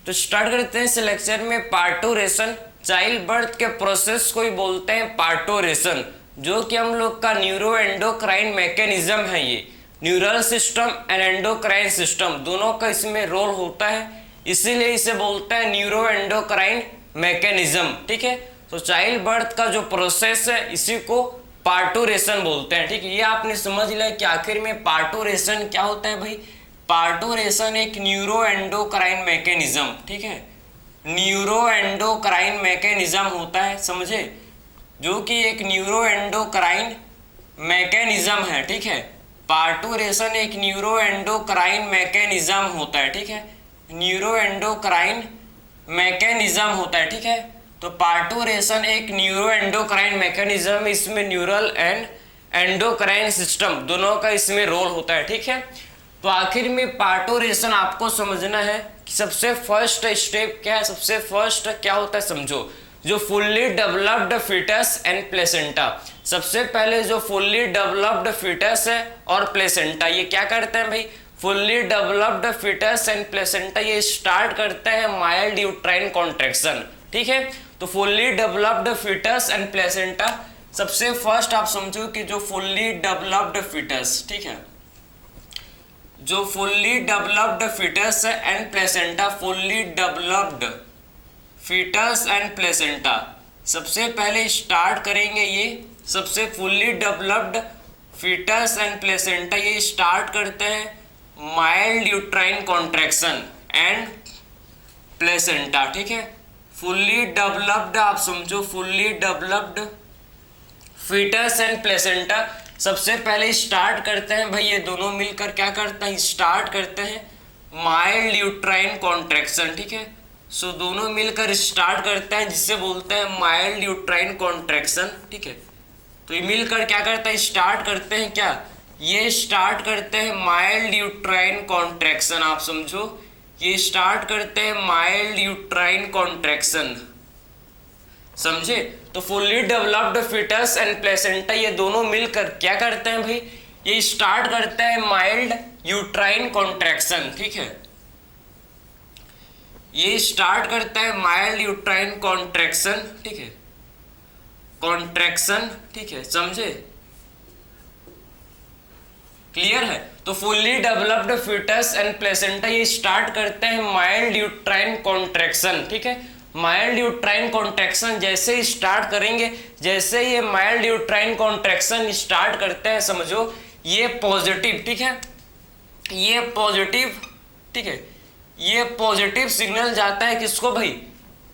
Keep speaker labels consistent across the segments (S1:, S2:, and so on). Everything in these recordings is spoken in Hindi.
S1: तो स्टार्ट करते हैं इस लेक्चर में पार्टूरेशन। चाइल्ड बर्थ के प्रोसेस को ही बोलते हैं पार्टूरेशन, जो कि हम लोग का न्यूरो एंडोक्राइन मैकेनिज्म है। ये neural system and endocrine system दोनों का इसमें रोल होता है, इसीलिए इसे बोलते हैं न्यूरो एंडोक्राइन मैकेनिज्म। ठीक है, तो चाइल्ड बर्थ का जो प्रोसेस है इसी को पार्टूरेशन बोलते हैं। ठीक है, ये आपने समझ लिया कि आखिर में पार्टूरेशन क्या होता है भाई। पार्टूरेशन एक न्यूरो एंडोक्राइन मैकेनिज्म, ठीक है, न्यूरो एंडोक्राइन मैकेनिज्म होता है, समझे, जो कि एक न्यूरो एंडोक्राइन मैकेनिज्म है। ठीक है, पार्टूरेशन एक न्यूरो एंडोक्राइन मैकेनिज्म होता है। ठीक है, न्यूरो एंडोक्राइन मैकेनिज्म होता है। ठीक है, तो पार्टूरेशन एक न्यूरो एंडोक्राइन मैकेनिज्म, इसमें न्यूरल एंड एंडोक्राइन सिस्टम दोनों का इसमें रोल होता है। ठीक है, तो आखिर में पार्टूरेशन आपको समझना है कि सबसे फर्स्ट स्टेप क्या है, सबसे फर्स्ट क्या होता है समझो, जो fully developed foetus and placenta. सबसे पहले जो फुल्ली डेवलप्ड फीटस है और प्लेसेंटा, ये क्या करते हैं भाई, fully developed foetus and placenta ये स्टार्ट करते हैं माइल्ड यूट्राइन कॉन्ट्रैक्शन। ठीक है, तो fully developed foetus and placenta, सबसे फर्स्ट आप समझो कि जो फुल्ली डेवलप्ड फीटस, ठीक है, जो fully developed foetus and placenta, fully developed foetus and placenta सबसे पहले स्टार्ट करेंगे। ये सबसे fully developed foetus and placenta ये स्टार्ट करते हैं mild uterine contraction and placenta. ठीक है, फुल्ली डेवलप्ड आप समझो, fully developed foetus and placenta सबसे पहले स्टार्ट करते हैं भाई, ये दोनों मिलकर क्या करते हैं, स्टार्ट करते हैं माइल्ड यूट्राइन कॉन्ट्रैक्शन। ठीक है, सो दोनों मिलकर स्टार्ट करते हैं जिससे बोलते हैं माइल्ड यूट्राइन कॉन्ट्रैक्शन। ठीक है, तो ये मिलकर क्या करते हैं, स्टार्ट करते हैं क्या, ये स्टार्ट करते हैं माइल्ड यूट्राइन कॉन्ट्रैक्शन। आप समझो, ये स्टार्ट करते हैं माइल्ड यूट्राइन कॉन्ट्रैक्शन, समझे। तो fully developed foetus and placenta ये दोनों मिलकर क्या करते हैं भाई, ये स्टार्ट करते हैं माइल्ड यूट्राइन कॉन्ट्रैक्शन। ठीक है, ये स्टार्ट करता है माइल्ड यूट्राइन कॉन्ट्रैक्शन। ठीक है, कॉन्ट्रैक्शन, ठीक है, समझे, क्लियर है। तो fully developed foetus and placenta ये स्टार्ट करते हैं माइल्ड यूट्राइन कॉन्ट्रैक्शन। ठीक है, माइल्ड यूट्राइन कॉन्ट्रैक्शन जैसे ही स्टार्ट करेंगे, जैसे ये माइल्ड यूट्राइन कॉन्ट्रैक्शन स्टार्ट करते हैं समझो, ये पॉजिटिव, ठीक है, ये पॉजिटिव, ठीक है, ये पॉजिटिव सिग्नल जाता है किसको भाई,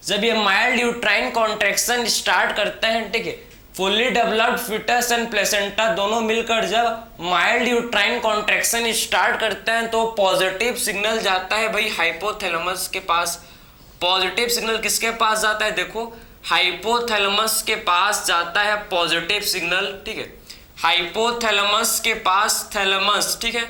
S1: जब ये माइल्ड यूट्राइन कॉन्ट्रैक्शन स्टार्ट करते हैं। ठीक है, fully developed foetus and placenta दोनों मिलकर जब माइल्ड यूट्राइन कॉन्ट्रैक्शन स्टार्ट करते हैं तो पॉजिटिव सिग्नल जाता है भाई हाइपोथैलेमस के पास। पॉजिटिव सिग्नल किसके पास जाता है, देखो हाइपोथैलेमस के पास जाता है पॉजिटिव सिग्नल। ठीक है, हाइपोथैलेमस के पास, थैलेमस, ठीक है,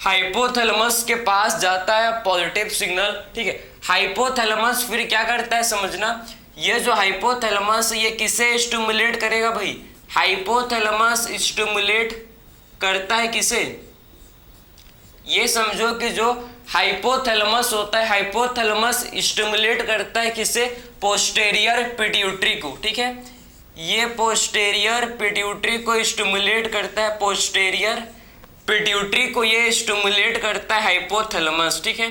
S1: हाइपोथैलेमस के पास जाता है पॉजिटिव सिग्नल। ठीक है, हाइपोथैलेमस फिर क्या करता है समझना, ये जो हाइपोथैलेमस ये किसे स्टिमुलेट करेगा भाई, हाइपोथैलेमस स्टिमुलेट करता है किसे, ये समझो कि जो हाइपोथैलेमस होता है, हाइपोथैलेमस स्टिमुलेट करता है किसे, पोस्टेरियर पिट्यूटरी को। ठीक है, ये पोस्टेरियर पिट्यूटरी को स्टिमुलेट करता है, पोस्टेरियर पिट्यूटरी को ये स्टिमुलेट करता है हाइपोथैलेमस। ठीक है,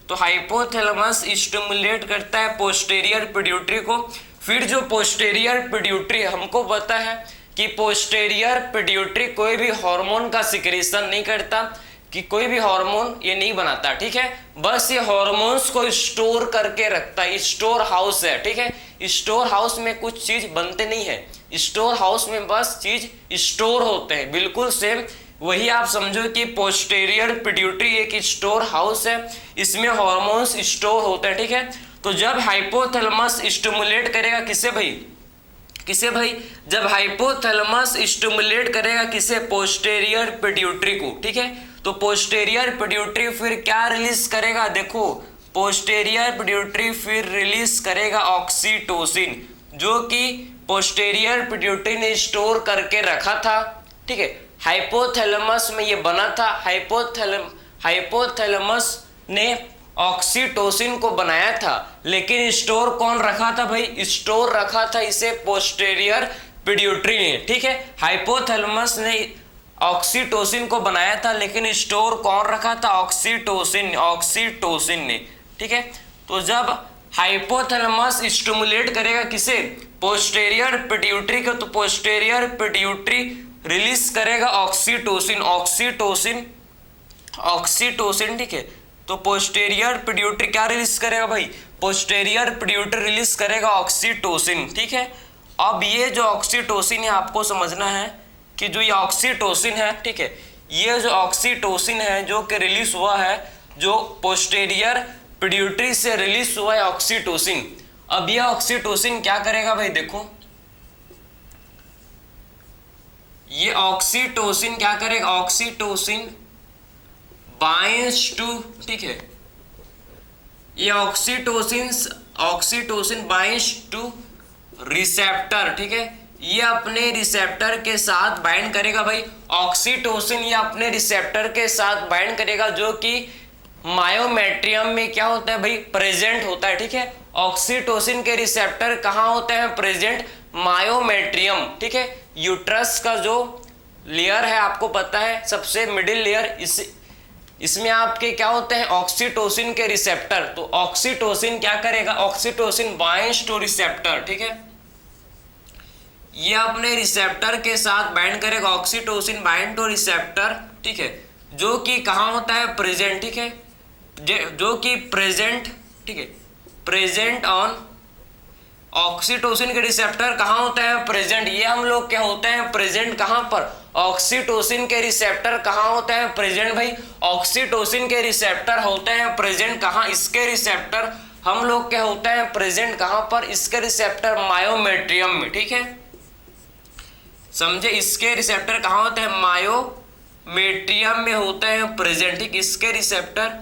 S1: तो हाइपोथैलेमस स्टिमुलेट करता है पोस्टेरियर पिट्यूटरी को। फिर जो पोस्टेरियर पिट्यूटरी, हमको पता है कि पोस्टेरियर पिट्यूटरी कोई भी हार्मोन का सिक्रेशन नहीं करता, कि कोई भी हार्मोन ये नहीं बनाता। ठीक है, बस ये हार्मोन्स को स्टोर करके रखता है, स्टोर हाउस है। ठीक है, स्टोर हाउस में कुछ चीज बनते नहीं है, स्टोर हाउस में बस चीज स्टोर होते हैं, बिल्कुल सेम वही आप समझो कि पोस्टेरियर पिट्यूटरी एक स्टोर हाउस है, इसमें हार्मोन्स स्टोर होते हैं। ठीक है, तो जब हाइपोथैलेमस स्टिमुलेट करेगा किसे भाई, किसे भाई, जब हाइपोथैलेमस स्टिमुलेट करेगा किसे, पोस्टेरियर पिट्यूटरी को। ठीक है, तो पोस्टेरियर पिट्यूटरी फिर क्या रिलीज करेगा, देखो पोस्टेरियर पिट्यूटरी फिर रिलीज करेगा ऑक्सीटोसिन, जो कि पोस्टेरियर पिट्यूटरी ने स्टोर करके रखा था। ठीक है, हाइपोथैलेमस में ये बना था, हाइपोथैलेमस ने ऑक्सीटोसिन को बनाया था, लेकिन स्टोर कौन रखा था भाई? स्टोर रखा था इसे पोस्टेरियर पिट्यूटरी ने, ठीक है। हाइपोथैलेमस ने ऑक्सीटोसिन को बनाया था, लेकिन स्टोर कौन रखा था? ऑक्सीटोसिन ने, ठीक है। तो जब हाइपोथैलेमस स्टिमुलेट करेगा किसे? पोस्टेरियर पिट्यूटरी को, तो पोस्टेरियर पिट्यूटरी रिलीज करेगा ऑक्सीटोसिन, ठीक है। तो पोस्टेरियर पिट्यूटरी क्या रिलीज करेगा भाई? पोस्टेरियर पिट्यूटरी रिलीज करेगा ऑक्सीटोसिन, ठीक है। अब ये जो ऑक्सीटोसिन है आपको समझना है कि जो ये ऑक्सीटोसिन है, ठीक है, ये जो ऑक्सीटोसिन है जो कि रिलीज हुआ है, जो पोस्टेरियर पिट्यूटरी से रिलीज हुआ है ऑक्सीटोसिन। अब ये ऑक्सीटोसिन क्या करेगा भाई? देखो ये ऑक्सीटोसिन क्या करेगा? ऑक्सीटोसिन बाइंड्स टू, ठीक है, ये ऑक्सीटोसिन बाइंड्स टू रिसेप्टर, ठीक है। ये अपने रिसेप्टर के साथ बाइंड करेगा भाई। ऑक्सीटोसिन ये अपने रिसेप्टर के साथ बाइंड करेगा, जो कि मायोमेट्रियम में क्या होता है भाई? प्रेजेंट होता है, ठीक है। ऑक्सीटोसिन के रिसेप्टर कहाँ होते हैं? प्रेजेंट मायोमेट्रियम, ठीक है। यूट्रस का जो लेयर है आपको पता है, सबसे मिडिल लेयर, इसमें आपके क्या होते हैं? ऑक्सीटोसिन के रिसेप्टर। तो ऑक्सीटोसिन क्या करेगा? ऑक्सीटोसिन बाइंड्स टू रिसेप्टर, ठीक है। ये अपने रिसेप्टर के साथ बाइंड करेगा, ऑक्सीटोसिन बाइंड टू रिसेप्टर, ठीक है, जो कि कहाँ होता है? प्रेजेंट, ठीक है, जो कि प्रेजेंट, ठीक है, प्रेजेंट ऑन ऑक्सीटोसिन के रिसेप्टर कहाँ होते हैं? प्रेजेंट। ये हम लोग क्या होते हैं? प्रेजेंट कहाँ पर? ऑक्सीटोसिन के रिसेप्टर कहाँ होते हैं? प्रेजेंट भाई। ऑक्सीटोसिन के रिसेप्टर होते हैं प्रेजेंट कहाँ? इसके रिसेप्टर हम लोग क्या होते हैं? प्रेजेंट कहाँ पर? इसके रिसेप्टर मायोमेट्रियम में, ठीक है, समझे। इसके रिसेप्टर कहाँ होते हैं? मायोमेट्रियम में होते हैं प्रेजेंट, ठीक। इसके रिसेप्टर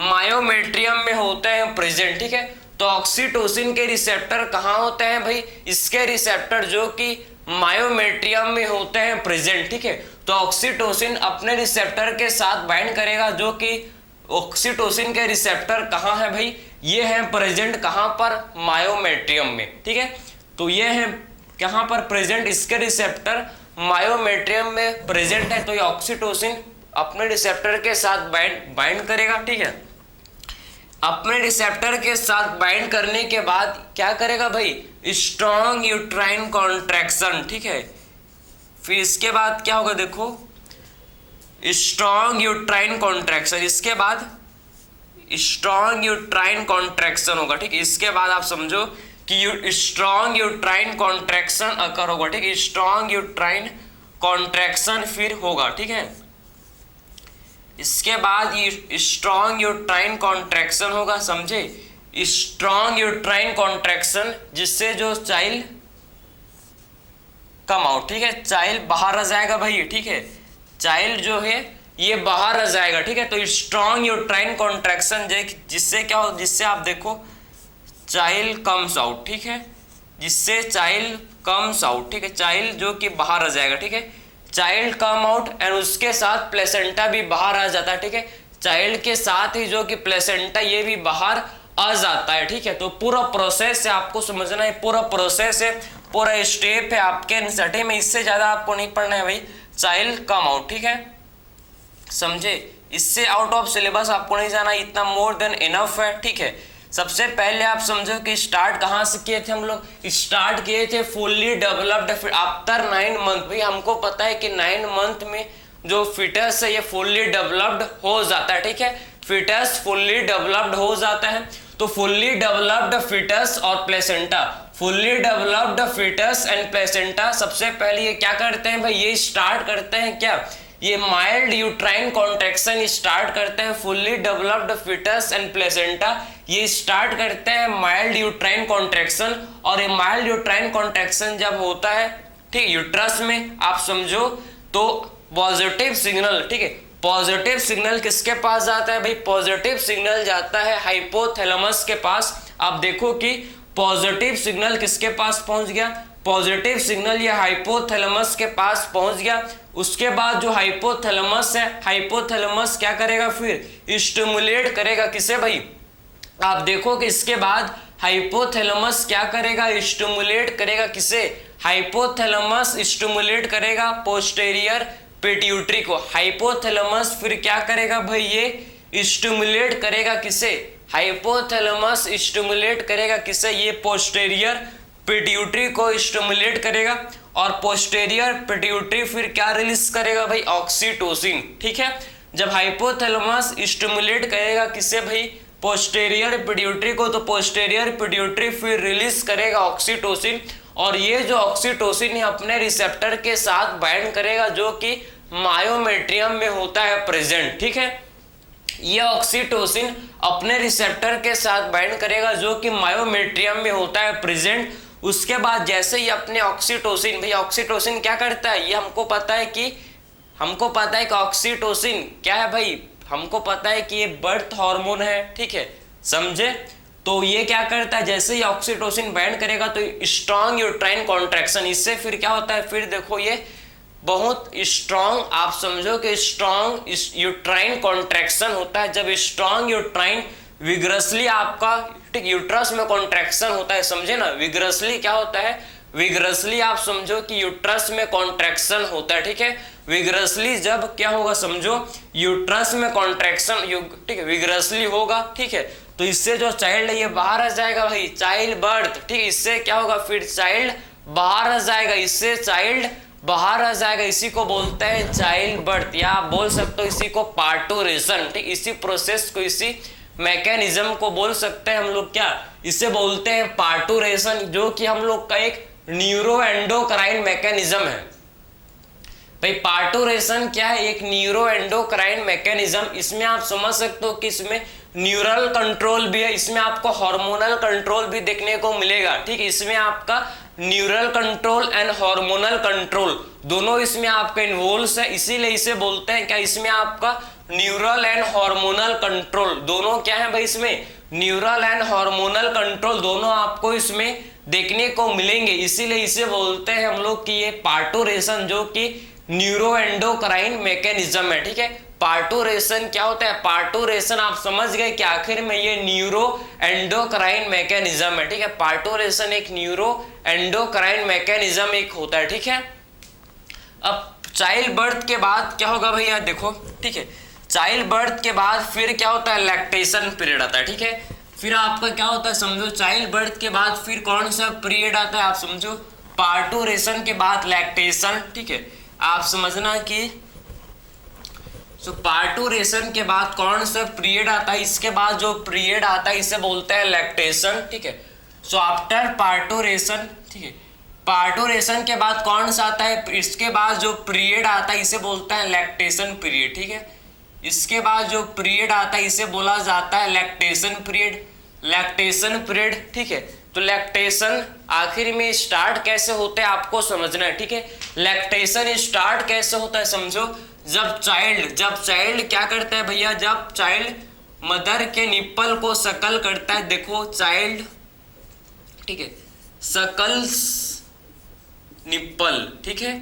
S1: मायोमेट्रियम में होते हैं प्रेजेंट, ठीक है। तो ऑक्सीटोसिन के रिसेप्टर कहाँ होते हैं भाई? इसके रिसेप्टर जो कि मायोमेट्रियम में होते हैं प्रेजेंट, ठीक है। तो ऑक्सीटोसिन अपने रिसेप्टर के साथ बाइंड करेगा, जो कि ऑक्सीटोसिन के रिसेप्टर कहाँ है भाई? ये है प्रेजेंट कहाँ पर? मायोमेट्रियम में, ठीक है। तो ये है कहाँ पर? प्रेजेंट। इसके रिसेप्टर मायोमेट्रियम में प्रेजेंट है, तो ये ऑक्सीटोसिन अपने रिसेप्टर के साथ बाइंड करेगा, ठीक है। अपने रिसेप्टर के साथ बाइंड करने के बाद क्या करेगा भाई? स्ट्रॉन्ग यूट्राइन कॉन्ट्रैक्शन, ठीक है। फिर इसके बाद क्या होगा? देखो स्ट्रॉन्ग यूट्राइन कॉन्ट्रैक्शन, इसके बाद स्ट्रॉन्ग यूट्राइन कॉन्ट्रैक्शन होगा, ठीक है। इसके बाद आप समझो कि स्ट्रॉन्ग यूट्राइन कॉन्ट्रैक्शन अकर होगा, ठीक है। स्ट्रॉन्ग यूट्राइन कॉन्ट्रैक्शन फिर होगा, ठीक है। इसके बाद ये स्ट्रॉन्ग यूट्राइन कॉन्ट्रैक्शन होगा, समझे। स्ट्रॉन्ग यूट्राइन कॉन्ट्रैक्शन जिससे जो चाइल्ड कम आउट, ठीक है, चाइल्ड बाहर आ जाएगा भाई, ठीक है। चाइल्ड जो है ये बाहर आ जाएगा, ठीक है। तो स्ट्रॉन्ग यूट्राइन कॉन्ट्रैक्शन जिससे क्या हो? जिससे आप देखो चाइल्ड कम्स आउट, ठीक है, जिससे चाइल्ड कम्स आउट, ठीक है, चाइल्ड जो कि बाहर आ जाएगा, ठीक है। चाइल्ड कम आउट एंड उसके साथ प्लेसेंटा भी बाहर आ जाता है, ठीक है। चाइल्ड के साथ ही जो कि प्लेसेंटा ये भी बाहर आ जाता है, ठीक है। तो पूरा प्रोसेस है, आपको समझना है, पूरा प्रोसेस है, पूरा स्टेप है आपके एनसीईआरटी में। इससे ज्यादा आपको नहीं पढ़ना है भाई। चाइल्ड कम आउट, ठीक है, समझे। इससे आउट ऑफ सिलेबस आपको नहीं जाना, इतना मोर देन इनफ है, ठीक है। सबसे पहले आप समझो कि स्टार्ट कहाँ से किए थे हम लोग? स्टार्ट किए थे फुल्ली डेवलप्ड आफ्टर 9 मंथ। भाई हमको पता है कि 9 मंथ में जो फिटस है ये फुल्ली डेवलप्ड हो जाता है, ठीक है। फिटस फुल्ली डेवलप्ड हो जाता है। तो फुल्ली डेवलप्ड फिटस और placenta, fully developed fetus and placenta सबसे पहले ये क्या करते हैं भाई? ये स्टार्ट करते हैं क्या? ये माइल्ड यूट्राइन कॉन्ट्रैक्शन स्टार्ट करते हैं। Fully developed fetus and placenta ये स्टार्ट करते हैं माइल्ड यूट्राइन कॉन्ट्रैक्शन। और ये माइल्ड यूट्राइन कॉन्ट्रैक्शन जब होता है, ठीक, यूट्रस में, आप समझो तो पॉजिटिव सिग्नल, ठीक है, पॉजिटिव सिग्नल किसके पास जाता है भाई? पॉजिटिव सिग्नल जाता है हाइपोथैलेमस के पास। आप देखो कि पॉजिटिव सिग्नल किसके पास पहुंच गया? पॉजिटिव सिग्नल ये हाइपोथैलेमस के पास पहुंच गया। उसके बाद जो हाइपोथैलेमस है, हाइपोथैलेमस क्या करेगा, फिर स्टिमुलेट करेगा किसे भाई, आप देखो कि इसके बाद हाइपोथैलेमस क्या करेगा, स्टिमुलेट करेगा किसे, हाइपोथैलेमस स्टिमुलेट करेगा पोस्टेरियर पिट्यूटरी को। हाइपोथैलेमस फिर क्या करेगा भाई, ये स्टिमुलेट करेगा किसे, हाइपोथैलेमस स्टिमुलेट करेगा किसे, ये पोस्टेरियर पिट्यूटरी को स्टिमुलेट करेगा। और पोस्टेरियर पिट्यूटरी फिर क्या रिलीज करेगा भाई, ऑक्सीटोसिन। ठीक है, जब हाइपोथैलेमस स्टिमुलेट करेगा किसे भाई, पोस्टेरियर पिट्यूटरी को, तो पोस्टेरियर पिट्यूटरी फिर रिलीज करेगा ऑक्सीटोसिन। और ये जो ऑक्सीटोसिन है अपने रिसेप्टर के साथ बाइंड करेगा जो कि मायोमेट्रियम में होता है प्रेजेंट। ठीक है, ये ऑक्सीटोसिन अपने रिसेप्टर के साथ बाइंड करेगा जो कि मायोमेट्रियम में होता है प्रेजेंट। उसके बाद जैसे ही अपने ऑक्सीटोसिन, भाई ऑक्सीटोसिन क्या करता है, ये हमको पता है कि ऑक्सीटोसिन क्या है भाई, हमको पता है कि ये बर्थ हार्मोन है। ठीक है, समझे। तो ये क्या करता है, जैसे ही ऑक्सीटोसिन बाइंड करेगा तो स्ट्रॉन्ग यूट्राइन कॉन्ट्रैक्शन, इससे फिर क्या होता है, फिर देखो ये बहुत स्ट्रॉन्ग, आप समझो कि स्ट्रॉन्ग यूट्राइन कॉन्ट्रैक्शन होता है। जब स्ट्रॉन्ग यूट्राइन विग्रसली आपका, ठीक, यूट्रस में कॉन्ट्रैक्शन होता है, समझे ना, विग्रसली क्या होता है, विग्रसली आप समझो कि यूट्रस में कॉन्ट्रैक्शन होता है। ठीक है, विग्रसली जब क्या होगा, समझो यूट्रस में कॉन्ट्रैक्शन, ठीक है, विग्रसली होगा। ठीक है, तो इससे जो चाइल्ड है ये बाहर आ जाएगा भाई, चाइल्ड बर्थ। ठीक, इससे क्या होगा, फिर चाइल्ड बाहर आ जाएगा, इससे चाइल्ड बाहर आ जाएगा, इसी को बोलते हैं चाइल्ड बर्थ, या आप बोल सकते हो इसी को पार्टूरेशन। ठीक, इसी प्रोसेस को, इसी मैकेनिज्म को बोल सकते हैं हम लोग क्या, इसे बोलते हैं पार्टूरेशन, जो कि हम लोग का एक न्यूरोएंडोक्राइन मैकेनिज्म है। भाई पार्टूरेशन क्या है, एक न्यूरोएंडोक्राइन मैकेनिज्म। इसमें आप समझ सकते हो कि इसमें न्यूरल कंट्रोल भी है, इसमें आपको हार्मोनल कंट्रोल भी देखने को मिलेगा। ठीक, इसमें आपका neural control and hormonal control दोनों इसमें आपका इन्वॉल्व है, इसीलिए इसे बोलते हैं क्या, इसमें आपका न्यूरल एंड हार्मोनल कंट्रोल दोनों क्या है भाई, इसमें न्यूरल एंड हार्मोनल कंट्रोल दोनों आपको इसमें देखने को मिलेंगे, इसीलिए इसे बोलते हैं हम लोग कि ये पार्टूरेशन, जो कि न्यूरोएंडोक्राइन मैकेनिज्म है। ठीक है, पार्टूरेशन क्या होता है, पार्टूरेशन आप समझ गए कि आखिर में ये न्यूरो एंडोक्राइन मैकेनिज्म है। ठीक है, पार्टूरेशन एक न्यूरो एंडोक्राइन मैकेनिज्म एक होता है। ठीक है, अब चाइल्ड बर्थ के बाद क्या होगा भैया, देखो। ठीक है, चाइल्ड बर्थ के बाद फिर क्या होता है, लैक्टेशन पीरियड आता है। ठीक है, फिर आपका क्या होता है, समझो चाइल्ड बर्थ के बाद फिर कौन सा पीरियड आता है, आप समझो पार्टूरेशन के बाद लैक्टेशन। ठीक है, आप समझना कि पार्टूरेशन के बाद कौन सा पीरियड आता है, इसके बाद जो पीरियड आता है इसे बोलते हैं लैक्टेशन। ठीक है, सो आफ्टर पार्टूरेशन, ठीक है, पार्टूरेशन के बाद कौन सा आता है, इसके बाद जो पीरियड आता है इसे बोलते हैं लैक्टेशन पीरियड। ठीक है, इसके बाद जो पीरियड आता है इसे बोला जाता है लैक्टेशन पीरियड, लैक्टेशन पीरियड। ठीक है, तो लैक्टेशन आखिर में स्टार्ट कैसे होता है आपको समझना है। ठीक है, लैक्टेशन स्टार्ट कैसे होता है, समझो जब चाइल्ड क्या करता है भैया, जब चाइल्ड मदर के निप्पल को सकल करता है। देखो चाइल्ड, ठीक है, सकल्स निप्पल, ठीक है,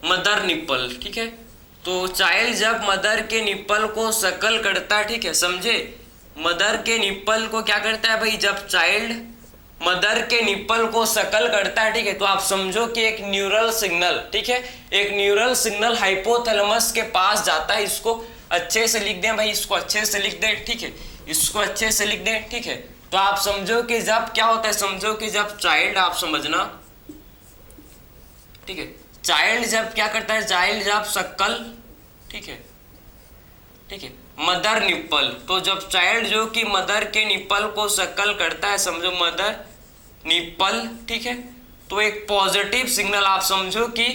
S1: मदर निप्पल। ठीक है, तो चाइल्ड जब मदर के निप्पल को सकल करता है, ठीक है, समझे, मदर के निप्पल को क्या करता है भाई, जब चाइल्ड मदर के निप्पल को सकल करता है। ठीक है, तो आप समझो कि एक न्यूरल सिग्नल, ठीक है, एक न्यूरल सिग्नल हाइपोथैलेमस के पास जाता है। इसको अच्छे से लिख दें भाई, इसको अच्छे से लिख दें। ठीक है, इसको अच्छे से लिख दें। ठीक है, तो आप समझो कि जब क्या होता है, समझो कि जब चाइल्ड, आप समझना, ठीक है, चाइल्ड जब क्या करता है, चाइल्ड जब सकल, ठीक है, ठीक है, मदर निप्पल, तो जब चाइल्ड जो कि मदर के निप्पल को सकल करता है, समझो मदर निप्पल, ठीक है, तो एक पॉजिटिव सिग्नल, आप समझो कि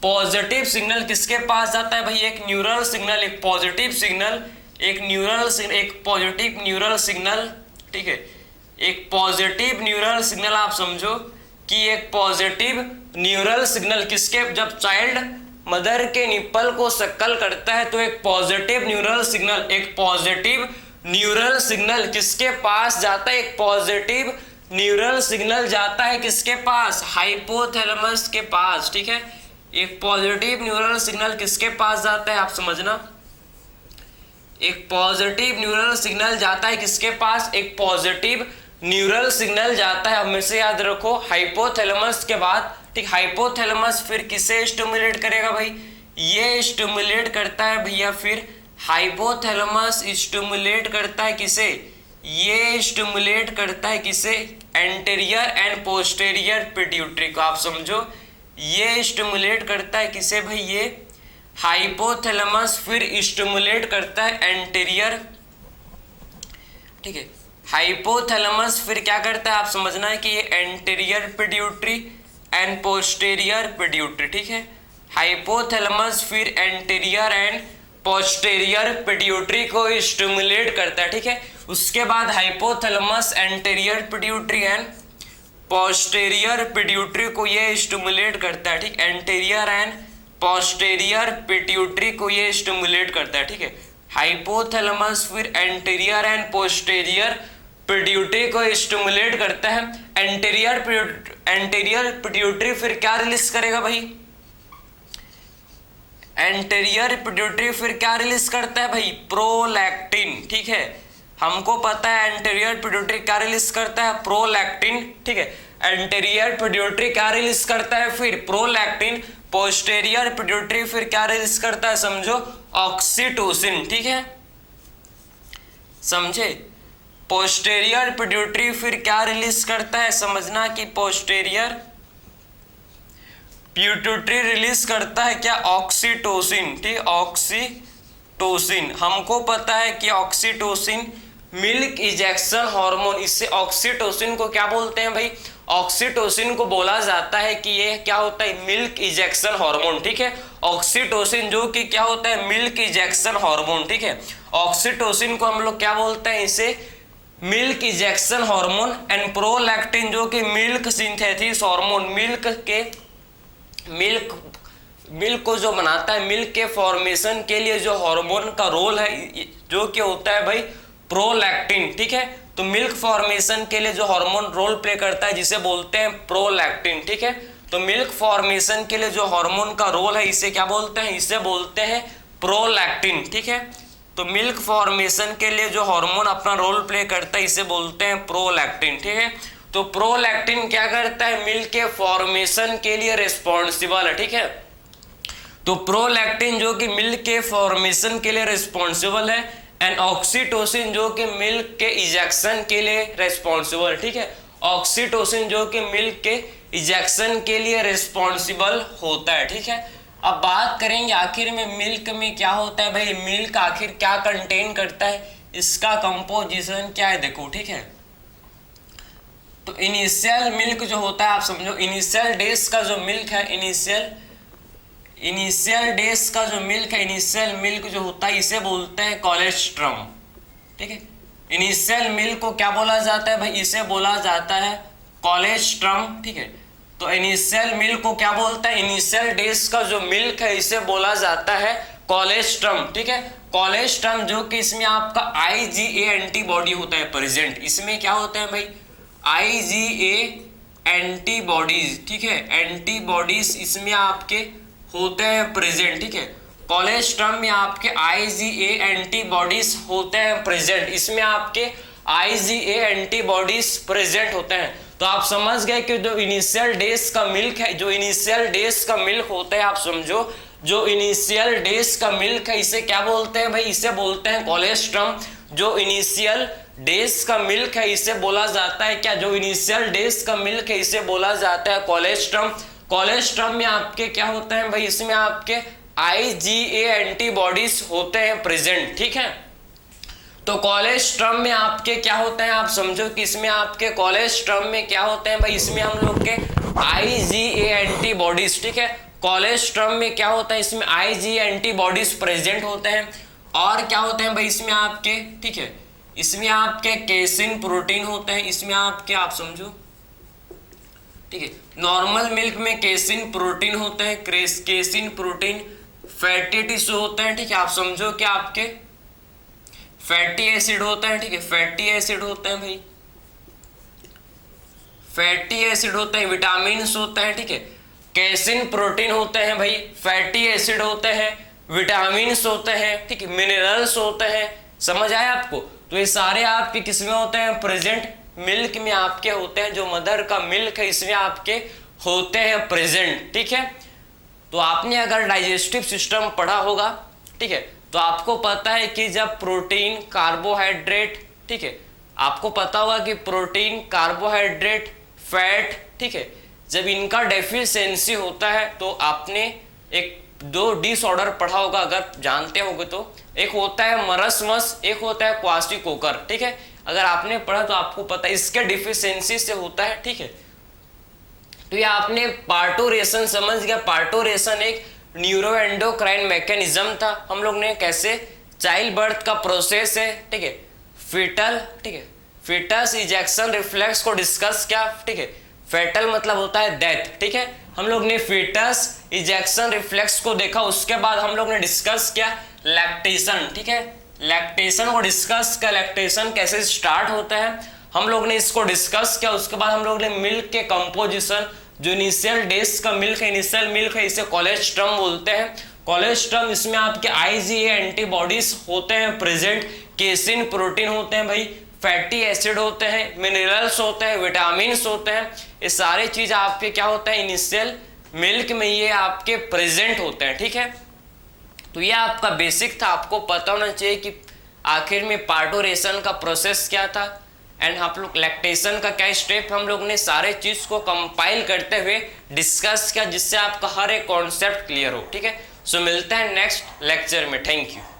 S1: पॉजिटिव सिग्नल किसके पास जाता है भाई, एक न्यूरल सिग्नल, एक पॉजिटिव सिग्नल, एक पॉजिटिव न्यूरल सिग्नल। ठीक है, एक पॉजिटिव न्यूरल सिग्नल, आप समझो कि एक पॉजिटिव न्यूरल सिग्नल किसके, जब चाइल्ड मदर के निप्पल को सकल करता है तो एक पॉजिटिव न्यूरल सिग्नल, एक पॉजिटिव न्यूरल सिग्नल किसके पास जाता है, एक पॉजिटिव न्यूरल सिग्नल जाता है किसके पास, हाइपोथैलेमस के पास, ठीक है। एक पॉजिटिव न्यूरल सिग्नल किसके पास जाता है, आप समझना, एक पॉजिटिव न्यूरल सिग्नल जाता है किसके पास, एक पॉजिटिव न्यूरल सिग्नल जाता है, हमेशा याद रखो, हाइपोथैलेमस के बाद, ठीक। हाइपोथैलेमस फिर किसे स्टिमुलेट करेगा भाई, ये स्टिमुलेट करता है भैया, फिर हाइपोथैलेमस स्टिमुलेट करता है किसे, ये स्टिमुलेट करता है किसे, एंटीरियर एंड पोस्टीरियर पिट्यूटरी को, आप समझो, ये स्टिमुलेट करता है किसे भाई, ये हाइपोथैलेमस फिर स्टिमुलेट करता है एंटीरियर, ठीक है। हाइपोथैलेमस फिर क्या करता है, आप समझना है कि ये anterior pituitary and posterior pituitary, ठीक है। हाइपोथैलेमस फिर एंटीरियर एंड पोस्टीरियर पिट्यूटरी को स्टिमुलेट करता है, ठीक है। उसके बाद hypothalamus anterior pituitary and posterior pituitary को ये स्टिमुलेट करता है, ठीक। एंटीरियर एंड पोस्टीरियर पिट्यूटरी को ये स्टिमुलेट करता है, ठीक है। हाइपोथैलेमस फिर एंटीरियर एंड पोस्टीरियर पिट्यूटरी को स्टिमुलेट करता है। एंटीरियर पिट्यूटरी फिर क्या रिलीज करेगा भाई, एंटीरियर पिट्यूटरी फिर क्या रिलीज करता है भाई, प्रोलैक्टिन, ठीक है। हमको पता है एंटीरियर पिट्यूटरी क्या रिलीज करता है, प्रोलैक्टिन, ठीक है। एंटीरियर पिट्यूटरी क्या रिलीज करता है, फिर प्रोलैक्टिन। पोस्टीरियर पिट्यूटरी फिर क्या रिलीज करता है, समझो, ऑक्सीटोसिन, ठीक है, समझे। पोस्टीरियर पिट्यूटरी फिर क्या रिलीज करता है, समझना कि पोस्टीरियर पिट्यूटरी रिलीज करता है क्या, ऑक्सीटोसिन, ठीक, ऑक्सीटोसिन। हमको पता है कि ऑक्सीटोसिन मिल्क इजेक्शन हार्मोन, इससे ऑक्सीटोसिन को क्या बोलते हैं भाई, ऑक्सीटोसिन को बोला जाता है कि ये क्या होता है, मिल्क इजेक्शन हार्मोन, ठीक है। ऑक्सीटोसिन जो कि क्या होता है, मिल्क इजेक्शन हार्मोन, ठीक है। ऑक्सीटोसिन को हम लोग क्या बोलते हैं, इसे milk ejection hormone. And prolactin जो कि मिल्क सिंथेसिस हार्मोन, मिल्क को जो बनाता है, मिल्क के फॉर्मेशन के लिए जो हार्मोन का रोल है जो कि होता है भाई प्रोलैक्टिन, ठीक है। तो मिल्क फॉर्मेशन के लिए जो हार्मोन रोल प्ले करता है जिसे बोलते हैं प्रोलैक्टिन, ठीक है। तो मिल्क फॉर्मेशन के लिए जो हार्मोन का रोल है इसे क्या बोलते हैं, इसे बोलते हैं प्रोलैक्टिन, ठीक है। तो मिल्क फॉर्मेशन के लिए जो हार्मोन अपना रोल प्ले करता है इसे बोलते हैं प्रोलैक्टिन, ठीक है। तो प्रोलैक्टिन क्या करता है, मिल्क के फॉर्मेशन के लिए रिस्पॉन्सिबल है, ठीक है। तो प्रोलैक्टिन जो कि मिल्क के फॉर्मेशन के लिए रिस्पॉन्सिबल है, एंड ऑक्सीटोसिन जो कि मिल्क के इजेक्शन के लिए रिस्पॉन्सिबल, ठीक है। ऑक्सीटोसिन जो कि मिल्क के इजेक्शन के लिए रिस्पॉन्सिबल होता है, ठीक है। अब बात करेंगे आखिर में मिल्क में क्या होता है भाई, मिल्क आखिर क्या कंटेन करता है, इसका कंपोजिशन क्या है, देखो, ठीक है। तो इनिशियल मिल्क जो होता है, आप समझो, इनिशियल डेज का जो मिल्क है, इनिशियल डेज का जो मिल्क है, इनिशियल मिल्क जो होता है इसे बोलते हैं कोलेस्ट्रम, ठीक है। इनिशियल मिल्क को क्या बोला जाता है भाई, इसे बोला जाता है कोलेस्ट्रम, ठीक है। तो इनिशियल मिल्क को क्या बोलता है, इनिशियल डेज का जो मिल्क है इसे बोला जाता है कोलेस्ट्रम, ठीक है। कोलेस्ट्रम जो कि इसमें आपका IgA एंटीबॉडी होता है प्रेजेंट, इसमें क्या होता है भाई, IgA एंटीबॉडीज, ठीक है, एंटीबॉडीज इसमें आपके होते हैं प्रेजेंट, ठीक है। कोलेस्ट्रम में आपके IgA एंटीबॉडीज होते हैं प्रेजेंट, इसमें आपके IgA एंटीबॉडीज प्रेजेंट होते हैं। तो आप समझ गए कि जो इनिशियल डेज का मिल्क है, जो इनिशियल डेज का मिल्क होता है, आप समझो, जो इनिशियल डेज का मिल्क है इसे क्या बोलते हैं भाई, इसे बोलते हैं कोलेस्ट्रम। जो इनिशियल डेज का मिल्क है इसे बोला जाता है क्या, जो इनिशियल डेज का मिल्क है इसे बोला जाता है कोलेस्ट्रम। कोलेस्ट्रम में आपके क्या होते हैं भाई, इसमें आपके IgA एंटीबॉडीज होते हैं प्रेजेंट, ठीक है। तो कोलेस्ट्रम में आपके क्या होते हैं, आप समझो कि इसमें आपके कोलेस्ट्रम में क्या होते हैं भाई, इसमें हम लोग के IgA एंटीबॉडीज, ठीक है। कोलेस्ट्रम में क्या होता है, इसमें IgA एंटीबॉडीज प्रेजेंट होते हैं। और क्या होते हैं भाई इसमें आपके, ठीक है, इसमें आपके केसिन प्रोटीन होते हैं, इसमें आपके आप समझो, ठीक है। नॉर्मल मिल्क में केसिन प्रोटीन होते हैं, केसिन प्रोटीन फैटी टिश्यू होते हैं, ठीक है। आप समझो कि आपके फैटी एसिड होता है, ठीक है, फैटी एसिड होते हैं भाई, फैटी एसिड होते हैं, विटामिन होते हैं, ठीक है, कैसिन प्रोटीन होते हैं भाई, फैटी एसिड होते हैं, विटामिन होते हैं, ठीक है, मिनरल्स होते हैं। समझ आया आपको? तो ये सारे आपके किसमें होते हैं? प्रेजेंट मिल्क में आपके होते हैं, जो मदर का मिल्क है इसमें आपके होते हैं प्रेजेंट, ठीक है। तो आपने अगर डाइजेस्टिव सिस्टम पढ़ा होगा, ठीक है, तो आपको पता है कि जब प्रोटीन, कार्बोहाइड्रेट, ठीक है, आपको पता होगा कि प्रोटीन, कार्बोहाइड्रेट, फैट, ठीक है, जब इनका डेफिशिएंसी होता है तो आपने एक दो डिसऑर्डर पढ़ा होगा अगर जानते होगे तो। एक होता है मरस्मस, एक होता है क्वास्टिकोकर, ठीक है। अगर आपने पढ़ा तो आपको पता है इसके डिफिशियंसी से होता है, ठीक है। तो ये आपने पार्टोरेशन समझ गया। पार्टोरेशन एक न्यूरोएंडोक्राइन मैकेनिज्म था। हम लोग ने कैसे चाइल्ड बर्थ का प्रोसेस है, ठीक है, फीटल, ठीक है, फीटस इजेक्शन रिफ्लेक्स को डिस्कस किया, ठीक है। फेटल मतलब होता है डेथ, ठीक है। हम लोग ने फीटस इजेक्शन रिफ्लेक्स को देखा। उसके बाद हम लोग ने डिस्कस किया लैक्टेशन, ठीक है, लैक्टेशन को डिस्कस किया, लैक्टेशन कैसे स्टार्ट होता है हम लोग ने इसको डिस्कस किया। उसके बाद हम लोग ने मिल्क के कंपोजिशन, जो इनिशियल डेज का मिल्क है, इनिशियल मिल्क है, इसे कोलेस्ट्रम बोलते हैं। कोलेस्ट्रम, इसमें आपके IgA एंटीबॉडीज होते हैं प्रेजेंट, केसिन प्रोटीन होते हैं भाई, फैटी एसिड होते हैं, मिनरल्स होते हैं, विटामिन होते हैं। ये सारे चीज आपके क्या होते हैं? इनिशियल मिल्क में ये आपके प्रेजेंट होते हैं, ठीक है। तो ये आपका बेसिक था, आपको पता होना चाहिए कि आखिर में पार्टोरेशन का प्रोसेस क्या था एंड आप लोग लैक्टेशन का क्या स्टेप, हम लोग ने सारे चीज को कंपाइल करते हुए डिस्कस किया, जिससे आपका हर एक कॉन्सेप्ट क्लियर हो, ठीक है। सो मिलते हैं नेक्स्ट लेक्चर में। Thank you.